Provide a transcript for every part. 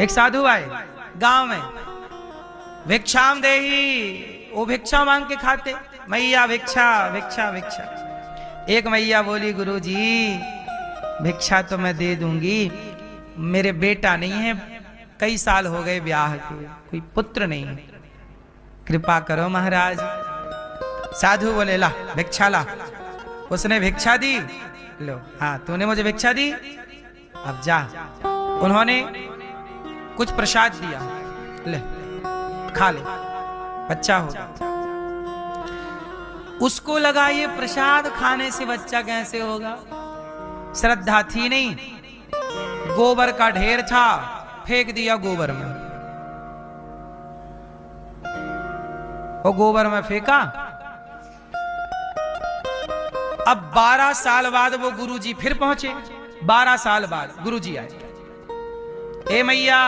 एक साधु आए गांव में, भिक्षाम देही, वो भिक्षा मांग के खाते, मैया भिक्षा भिक्षा भिक्षा। एक मैया बोली गुरुजी भिक्षा तो मैं दे दूंगी, मेरे बेटा नहीं है, कई साल हो गए ब्याह के, कोई पुत्र नहीं, कृपा करो महाराज। साधु बोले ला भिक्षा ला। उसने भिक्षा दी, लो हाँ तूने मुझे भिक्षा दी, अब जा। उन्होंने कुछ प्रसाद दिया, ले खा ले, बच्चा होगा। उसको लगा ये प्रसाद खाने से बच्चा कैसे होगा, श्रद्धा थी नहीं, गोबर का ढेर था, फेंक दिया गोबर में। वो गोबर में फेंका। अब 12 साल बाद वो गुरुजी फिर पहुंचे। 12 साल बाद गुरुजी आए, ए मैया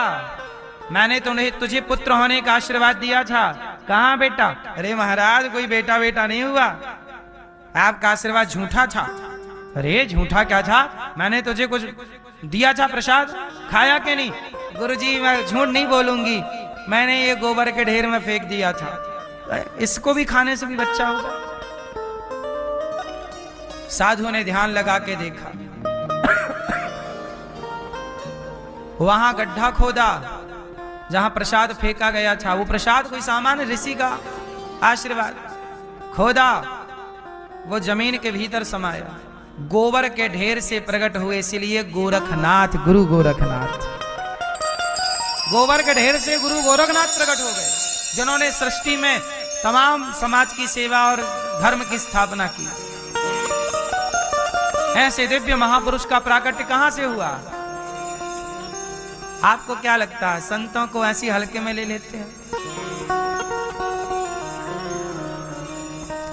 मैंने तुझे पुत्र होने का आशीर्वाद दिया था, कहां बेटा? अरे महाराज कोई बेटा बेटा नहीं हुआ, आपका आशीर्वाद झूठा था। अरे झूठा क्या था, मैंने तुझे कुछ दिया था प्रसाद, खाया कि नहीं? गुरुजी मैं झूठ नहीं बोलूंगी, मैंने ये गोबर के ढेर में फेंक दिया था, इसको भी खाने से भी बच्चा होगा। साधु ने ध्यान लगा के देखा, वहां गड्ढा खोदा जहां प्रसाद फेंका गया था, वो प्रसाद कोई सामान्य ऋषि का आशीर्वाद, खोदा वो जमीन के भीतर समाया, गोबर के ढेर से प्रकट हुए, इसलिए गोरखनाथ, गुरु गोरखनाथ। गोबर के ढेर से गुरु गोरखनाथ प्रकट हो गए, जिन्होंने सृष्टि में तमाम समाज की सेवा और धर्म की स्थापना की। ऐसे दिव्य महापुरुष का प्राकट्य कहां से हुआ? आपको क्या लगता है संतों को ऐसी हल्के में ले लेते हैं?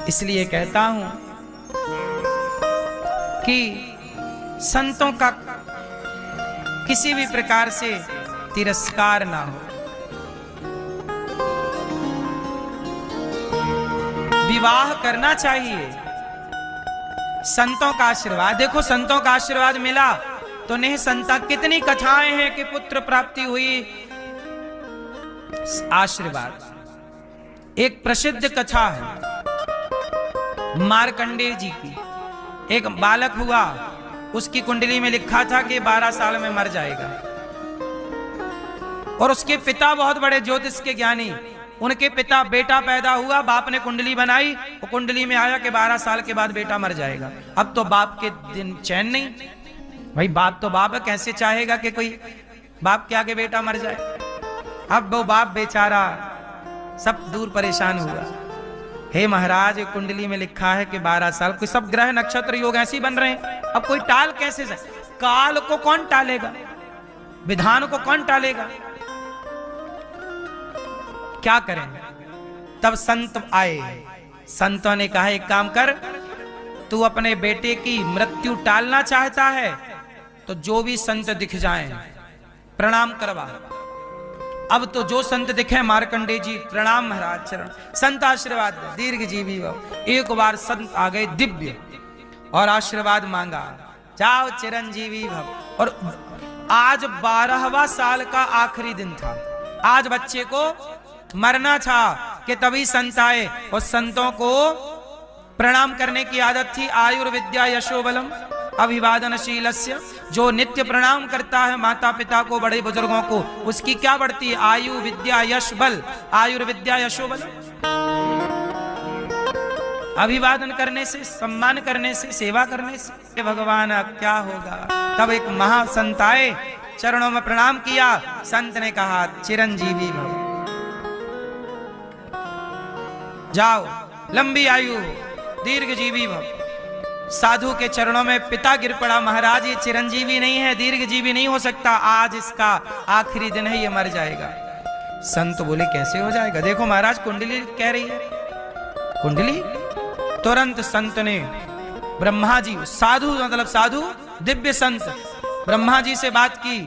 इसलिए कहता हूं कि संतों का किसी भी प्रकार से तिरस्कार ना हो। विवाह करना चाहिए, संतों का आशीर्वाद देखो, संतों का आशीर्वाद मिला तो नहीं संता, कितनी कथाएं हैं कि पुत्र प्राप्ति हुई, आशीर्वाद। एक प्रसिद्ध कथा है मार्कंडेय जी की। एक बालक हुआ, उसकी कुंडली में लिखा था कि 12 साल में मर जाएगा, और उसके पिता बहुत बड़े ज्योतिष के ज्ञानी, उनके पिता, बेटा पैदा हुआ, बाप ने कुंडली बनाई, वो कुंडली में आया कि 12 साल के बाद बेटा मर जाएगा। अब तो बाप के दिन चैन नहीं, भाई बाप तो बाप है, कैसे चाहेगा कि कोई बाप के आगे बेटा मर जाए। अब वो बाप बेचारा सब दूर परेशान हुआ, हे महाराज कुंडली में लिखा है कि 12 साल, कोई सब ग्रह नक्षत्र योग ऐसे ही बन रहे हैं, अब कोई टाल कैसे जाए? काल को कौन टालेगा, विधान को कौन टालेगा, क्या करें? तब संत आए, संतों ने कहा एक काम कर, तू अपने बेटे की मृत्यु टालना चाहता है तो जो भी संत दिख जाएं प्रणाम करवा। अब तो जो संत दिखे, मार्कंडेय जी प्रणाम महाराज चरण, संत आशीर्वाद दीर्घ जीवी भव। एक बार संत आ गए दिव्य और आशीर्वाद मांगा, जाओ चिरंजीवी भव। और आज 12वां साल का आखिरी दिन था, आज बच्चे को मरना था कि तभी संत आए, और संतों को प्रणाम करने की आदत थी। आयुर्विद्या यशोबलम अभिवादनशीलस्य, जो नित्य प्रणाम करता है माता पिता को, बड़े बुजुर्गों को, उसकी क्या बढ़ती है? आयु विद्या यश बल, आयुर्विद्या यशोबल। अभिवादन करने से, सम्मान करने से, सेवा करने से भगवान क्या होगा। तब एक महासंत आए, चरणों में प्रणाम किया, संत ने कहा चिरंजीवी भव, जाओ लंबी आयु दीर्घ जीवी भव। साधु के चरणों में पिता गिर पड़ा, महाराज ये चिरंजीवी नहीं है, दीर्घ जीवी नहीं हो सकता, आज इसका आखिरी दिन है, ये मर जाएगा। संत बोले कैसे हो जाएगा? देखो महाराज कुंडली कह रही है, कुंडली। तुरंत संत ने ब्रह्मा जी, साधु मतलब साधु दिव्य संत, ब्रह्मा जी से बात की,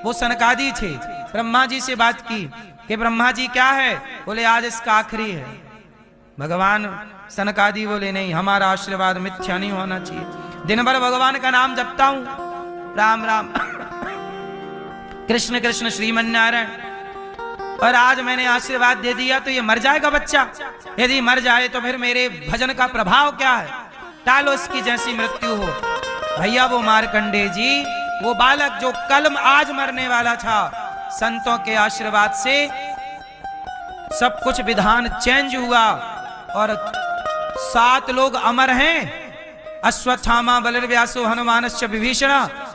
वो सनकादि थे, ब्रह्मा जी से बात की कि ब्रह्मा जी क्या है? बोले आज इसका आखिरी है। भगवान सनकादि बोले नहीं, हमारा आशीर्वाद मिथ्या नहीं होना चाहिए, दिन भर भगवान का नाम जपता हूं, राम राम कृष्ण कृष्ण श्रीमन्नारायण। और आज मैंने आशीर्वाद दे दिया तो ये मर जाएगा बच्चा, यदि मर जाए तो फिर मेरे भजन का प्रभाव क्या है, टालो इसकी जैसी मृत्यु हो। भैया वो मार्कंडेय जी, वो बालक जो कल आज मरने वाला था, संतों के आशीर्वाद से सब कुछ विधान चेंज हुआ और 7 लोग अमर हैं। अश्वत्थामा बलिर्व्यासो हनुमानश्च विभीषण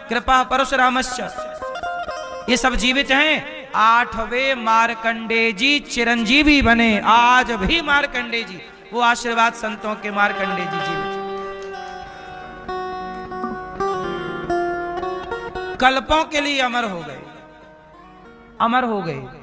कृपा परशुरामश्च, ये सब जीवित हैं। 8वें मार्कंडेय जी चिरंजीवी बने, आज भी मार्कंडेय जी, वो आशीर्वाद संतों के मार्कंडेय जी जीवित, कल्पों के लिए अमर हो गए, अमर हो गए।